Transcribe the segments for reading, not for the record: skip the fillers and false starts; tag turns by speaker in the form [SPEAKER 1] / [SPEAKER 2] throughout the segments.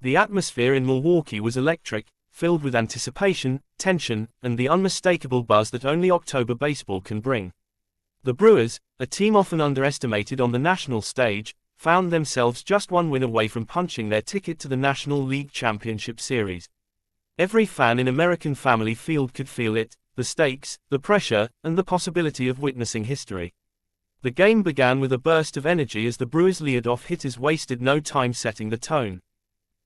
[SPEAKER 1] The atmosphere in Milwaukee was electric, filled with anticipation, tension, and the unmistakable buzz that only October baseball can bring. The Brewers, a team often underestimated on the national stage, found themselves just one win away from punching their ticket to the National League Championship Series. Every fan in American Family Field could feel it, the stakes, the pressure, and the possibility of witnessing history. The game began with a burst of energy as the Brewers' leadoff hitters wasted no time setting the tone.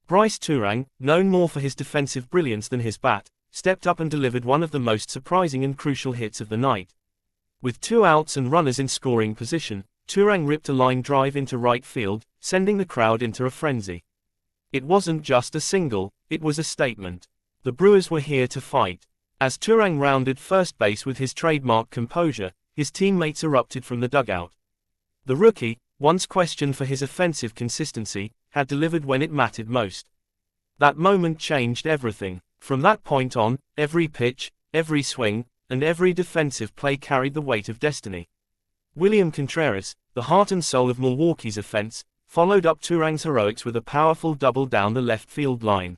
[SPEAKER 1] Turang, known more for his defensive brilliance than his bat, stepped up and delivered one of the most surprising and crucial hits of the night. With 2 outs and runners in scoring position, Turang ripped a line drive into right field, sending the crowd into a frenzy. It wasn't just a single, it was a statement. The Brewers were here to fight. As Turang rounded first base with his trademark composure, his teammates erupted from the dugout. The rookie, once questioned for his offensive consistency, had delivered when it mattered most. That moment changed everything. From that point on, every pitch, every swing, and every defensive play carried the weight of destiny. William Contreras, the heart and soul of Milwaukee's offense, followed up Turang's heroics with a powerful double down the left field line.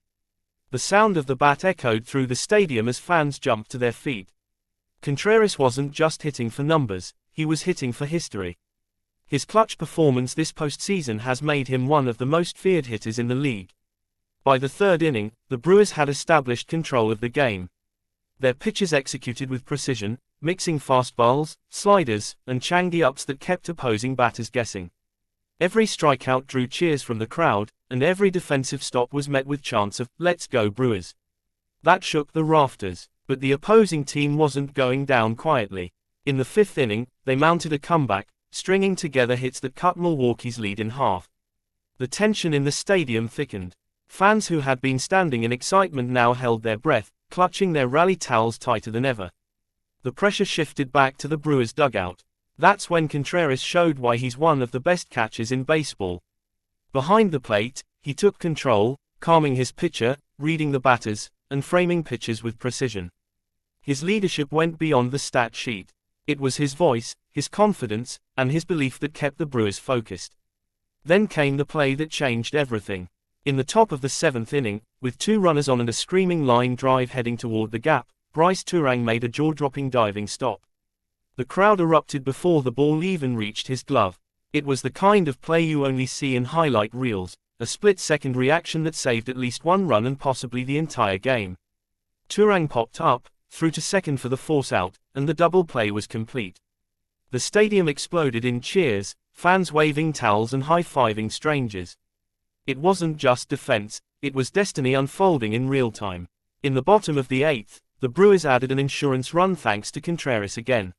[SPEAKER 1] The sound of the bat echoed through the stadium as fans jumped to their feet. Contreras wasn't just hitting for numbers, he was hitting for history. His clutch performance this postseason has made him one of the most feared hitters in the league. By the 3rd inning, the Brewers had established control of the game. Their pitches executed with precision, mixing fastballs, sliders, and change-ups that kept opposing batters guessing. Every strikeout drew cheers from the crowd, and every defensive stop was met with chants of, "Let's go Brewers." That shook the rafters, but the opposing team wasn't going down quietly. In the 5th inning, they mounted a comeback, stringing together hits that cut Milwaukee's lead in half. The tension in the stadium thickened. Fans who had been standing in excitement now held their breath, clutching their rally towels tighter than ever. The pressure shifted back to the Brewers' dugout. That's when Contreras showed why he's one of the best catchers in baseball. Behind the plate, he took control, calming his pitcher, reading the batters, and framing pitches with precision. His leadership went beyond the stat sheet. It was his voice, his confidence, and his belief that kept the Brewers focused. Then came the play that changed everything. In the top of the 7th inning, with 2 runners on and a screaming line drive heading toward the gap, Turang made a jaw-dropping diving stop. The crowd erupted before the ball even reached his glove. It was the kind of play you only see in highlight reels, a split-second reaction that saved at least 1 run and possibly the entire game. Turang popped up, threw to second for the force out, and the double play was complete. The stadium exploded in cheers, fans waving towels and high-fiving strangers. It wasn't just defense, it was destiny unfolding in real time. In the bottom of the 8th, the Brewers added an insurance run thanks to Contreras again.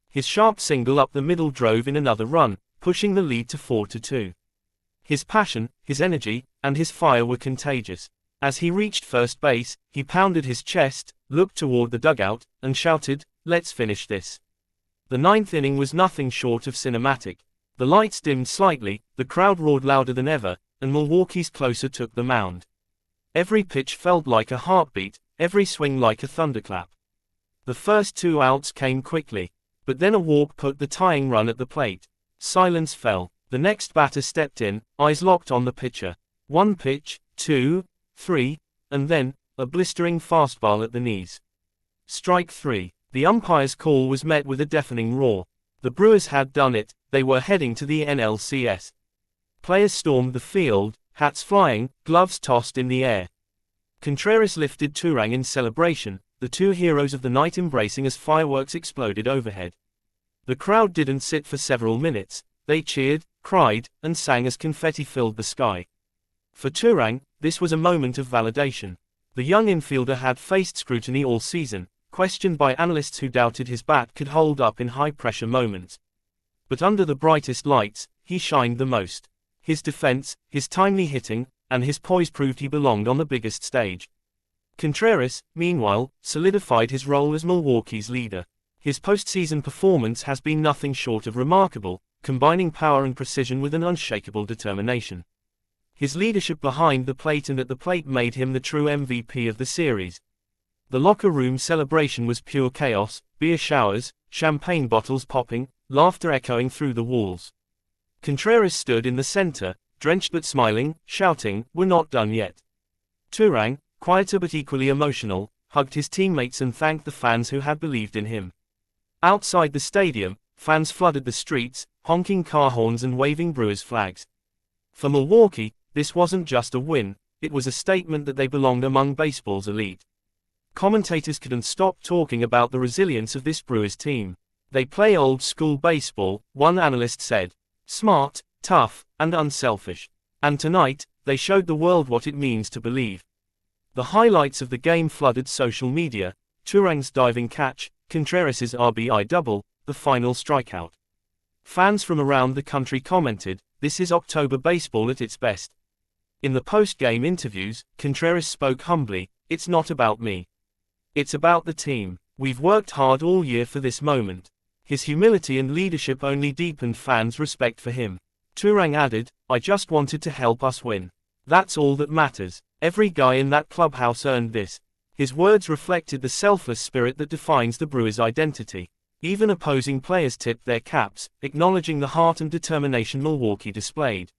[SPEAKER 1] His sharp single up the middle drove in another run, pushing the lead to 4-2. His passion, his energy, and his fire were contagious. As he reached first base, he pounded his chest, looked toward the dugout, and shouted, "Let's finish this." The 9th inning was nothing short of cinematic. The lights dimmed slightly, the crowd roared louder than ever, and Milwaukee's closer took the mound. Every pitch felt like a heartbeat, every swing like a thunderclap. The first 2 outs came quickly, but then a walk put the tying run at the plate. Silence fell. The next batter stepped in, eyes locked on the pitcher. 1 pitch, 2, 3, and then, a blistering fastball at the knees. Strike 3. The umpire's call was met with a deafening roar. The Brewers had done it, they were heading to the NLCS. Players stormed the field, hats flying, gloves tossed in the air. Contreras lifted Turang in celebration, the 2 heroes of the night embracing as fireworks exploded overhead. The crowd didn't sit for several minutes, they cheered, cried, and sang as confetti filled the sky. For Turang, this was a moment of validation. The young infielder had faced scrutiny all season, questioned by analysts who doubted his bat could hold up in high-pressure moments. But under the brightest lights, he shined the most. His defense, his timely hitting, and his poise proved he belonged on the biggest stage. Contreras, meanwhile, solidified his role as Milwaukee's leader. His postseason performance has been nothing short of remarkable, combining power and precision with an unshakable determination. His leadership behind the plate and at the plate made him the true MVP of the series. The locker room celebration was pure chaos, beer showers, champagne bottles popping, laughter echoing through the walls. Contreras stood in the center, drenched but smiling, shouting, "We're not done yet." Turang, quieter but equally emotional, hugged his teammates and thanked the fans who had believed in him. Outside the stadium, fans flooded the streets, honking car horns and waving Brewers flags. For Milwaukee, this wasn't just a win, it was a statement that they belonged among baseball's elite. Commentators couldn't stop talking about the resilience of this Brewers team. "They play old-school baseball," one analyst said. "Smart, tough, and unselfish. And tonight, they showed the world what it means to believe." The highlights of the game flooded social media: Turang's diving catch, Contreras' RBI double, the final strikeout. Fans from around the country commented, "This is October baseball at its best." In the post-game interviews, Contreras spoke humbly, "It's not about me. It's about the team. We've worked hard all year for this moment." His humility and leadership only deepened fans' respect for him. Turang added, "I just wanted to help us win. That's all that matters. Every guy in that clubhouse earned this." His words reflected the selfless spirit that defines the Brewers' identity. Even opposing players tipped their caps, acknowledging the heart and determination Milwaukee displayed.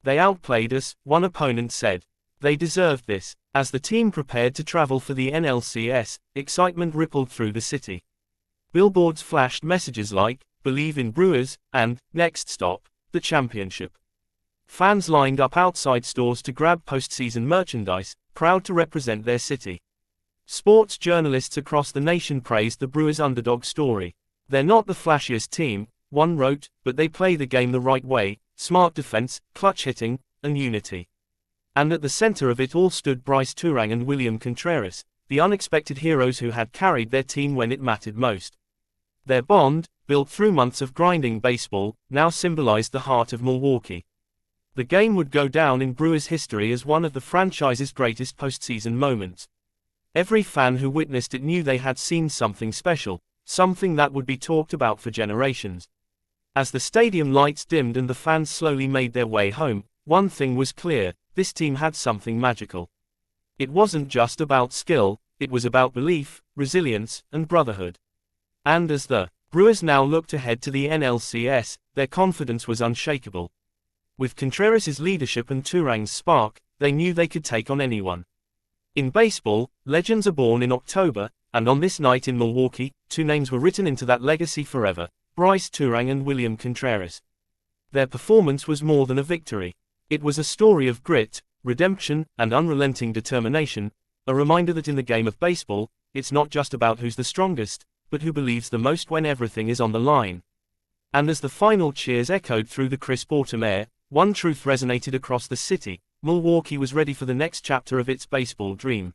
[SPEAKER 1] "They outplayed us," one opponent said. "They deserved this." As the team prepared to travel for the NLCS, excitement rippled through the city. Billboards flashed messages like, "Believe in Brewers," and, "Next stop, the championship." Fans lined up outside stores to grab postseason merchandise, proud to represent their city. Sports journalists across the nation praised the Brewers' underdog story. "They're not the flashiest team," one wrote, "but they play the game the right way, smart defense, clutch hitting, and unity." And at the center of it all stood Bryce Turang and William Contreras, the unexpected heroes who had carried their team when it mattered most. Their bond, built through months of grinding baseball, now symbolized the heart of Milwaukee. The game would go down in Brewers history as one of the franchise's greatest postseason moments. Every fan who witnessed it knew they had seen something special, something that would be talked about for generations. As the stadium lights dimmed and the fans slowly made their way home, one thing was clear: this team had something magical. It wasn't just about skill, it was about belief, resilience, and brotherhood. And as the Brewers now looked ahead to the NLCS, their confidence was unshakable. With Contreras' leadership and Turang's spark, they knew they could take on anyone. In baseball, legends are born in October, and on this night in Milwaukee, two names were written into that legacy forever: Bryce Turang and William Contreras. Their performance was more than a victory. It was a story of grit, redemption, and unrelenting determination, a reminder that in the game of baseball, it's not just about who's the strongest, but who believes the most when everything is on the line. And as the final cheers echoed through the crisp autumn air, one truth resonated across the city: Milwaukee was ready for the next chapter of its baseball dream.